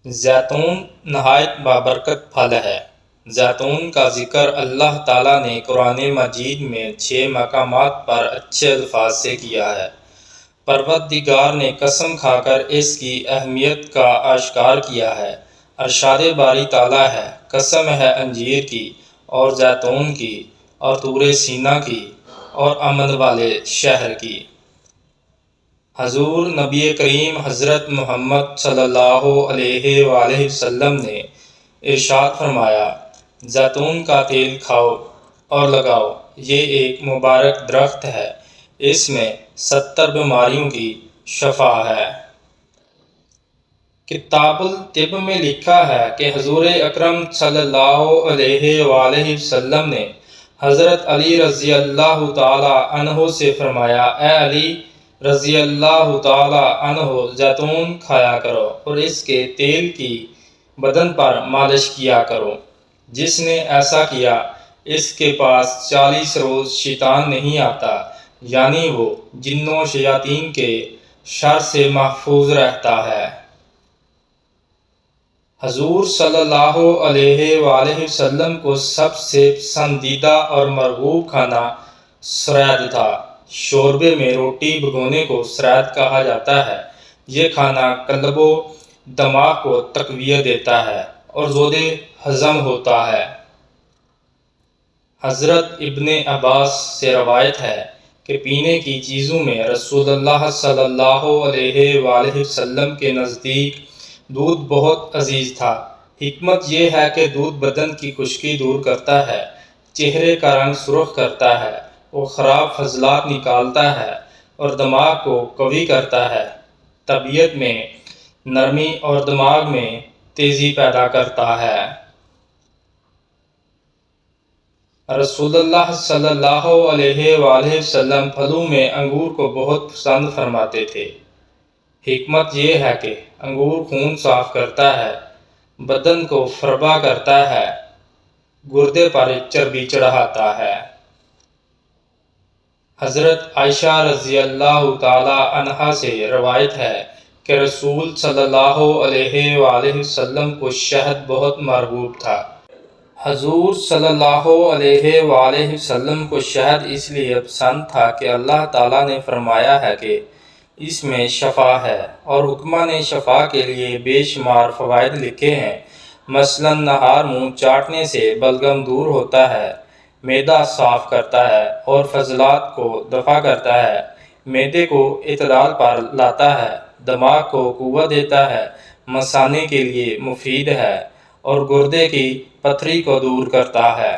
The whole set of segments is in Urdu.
زیتون نہایت بابرکت پھل ہے۔ زیتون کا ذکر اللہ تعالیٰ نے قرآن مجید میں 6 مقامات پر اچھے الفاظ سے کیا ہے۔ پروردگار نے قسم کھا کر اس کی اہمیت کا اشکار کیا ہے۔ ارشاد باری تعالیٰ ہے، قسم ہے انجیر کی اور زیتون کی اور طور سینا کی اور امن والے شہر کی۔ حضور نبی کریم حضرت محمد صلی اللہ علیہ وآلہ وسلم نے ارشاد فرمایا، زیتون کا تیل کھاؤ اور لگاؤ، یہ ایک مبارک درخت ہے، اس میں 70 بیماریوں کی شفا ہے۔ کتاب الطب میں لکھا ہے کہ حضور اکرم صلی اللہ علیہ وآلہ وسلم نے حضرت علی رضی اللہ تعالی عنہ سے فرمایا، اے علی رضی اللہ تعالی عنہ، زیتون کھایا کرو اور اس کے تیل کی بدن پر مالش کیا کرو۔ جس نے ایسا کیا اس کے پاس 40 روز شیطان نہیں آتا، یعنی وہ جنوں و شیاطین کے شر سے محفوظ رہتا ہے۔ حضور صلی اللہ علیہ وآلہ وسلم کو سب سے پسندیدہ اور مرغوب کھانا سرید تھا۔ شوربے میں روٹی بھگونے کو سرید کہا جاتا ہے۔ یہ کھانا قلب و دماغ کو تقویت دیتا ہے اور زود ہضم ہوتا ہے۔ حضرت ابن عباس سے روایت ہے کہ پینے کی چیزوں میں رسول اللہ صلی اللہ علیہ وآلہ وسلم کے نزدیک دودھ بہت عزیز تھا۔ حکمت یہ ہے کہ دودھ بدن کی خشکی دور کرتا ہے، چہرے کا رنگ سرخ کرتا ہے، وہ خراب فضلات نکالتا ہے اور دماغ کو قوی کرتا ہے، طبیعت میں نرمی اور دماغ میں تیزی پیدا کرتا ہے۔ رسول اللہ صلی اللہ علیہ وآلہ وسلم پھلوں میں انگور کو بہت پسند فرماتے تھے۔ حکمت یہ ہے کہ انگور خون صاف کرتا ہے، بدن کو فربا کرتا ہے، گردے پر چربی چڑھاتا ہے۔ حضرت عائشہ رضی اللہ تعالی عنہا سے روایت ہے کہ رسول صلی اللہ علیہ وآلہ وسلم کو شہد بہت مرغوب تھا۔ حضور صلی اللہ علیہ وآلہ وسلم کو شہد اس لیے پسند تھا کہ اللہ تعالیٰ نے فرمایا ہے کہ اس میں شفا ہے، اور حکمہ نے شفا کے لیے بے شمار فوائد لکھے ہیں۔ مثلاً نہار منہ چاٹنے سے بلغم دور ہوتا ہے، معدہ صاف کرتا ہے اور فضلات کو دفع کرتا ہے، معدے کو اعتدال پر لاتا ہے، دماغ کو قوت دیتا ہے، مثانے کے لیے مفید ہے اور گردے کی پتھری کو دور کرتا ہے۔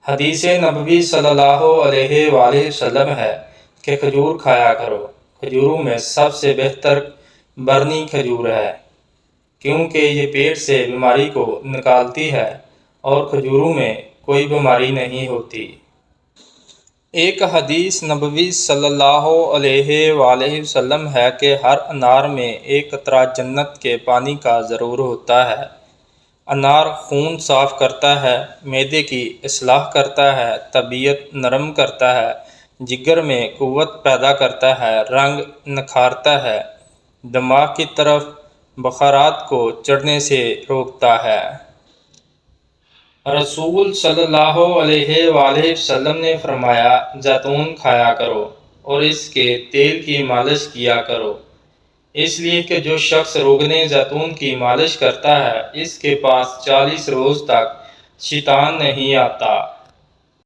حدیث نبوی صلی اللہ علیہ وآلہ وسلم ہے کہ کھجور کھایا کرو۔ کھجوروں میں سب سے بہتر برنی کھجور ہے، کیونکہ یہ پیٹ سے بیماری کو نکالتی ہے اور کھجوروں میں کوئی بیماری نہیں ہوتی۔ ایک حدیث نبوی صلی اللہ علیہ وآلہ وسلم ہے کہ ہر انار میں ایک قطرہ جنت کے پانی کا ضرور ہوتا ہے۔ انار خون صاف کرتا ہے، معدے کی اصلاح کرتا ہے، طبیعت نرم کرتا ہے، جگر میں قوت پیدا کرتا ہے، رنگ نکھارتا ہے، دماغ کی طرف بخارات کو چڑھنے سے روکتا ہے۔ رسول صلی اللہ علیہ وآلہ وسلم نے فرمایا، زیتون کھایا کرو اور اس کے تیل کی مالش کیا کرو، اس لیے کہ جو شخص روغن زیتون کی مالش کرتا ہے اس کے پاس 40 روز تک شیطان نہیں آتا۔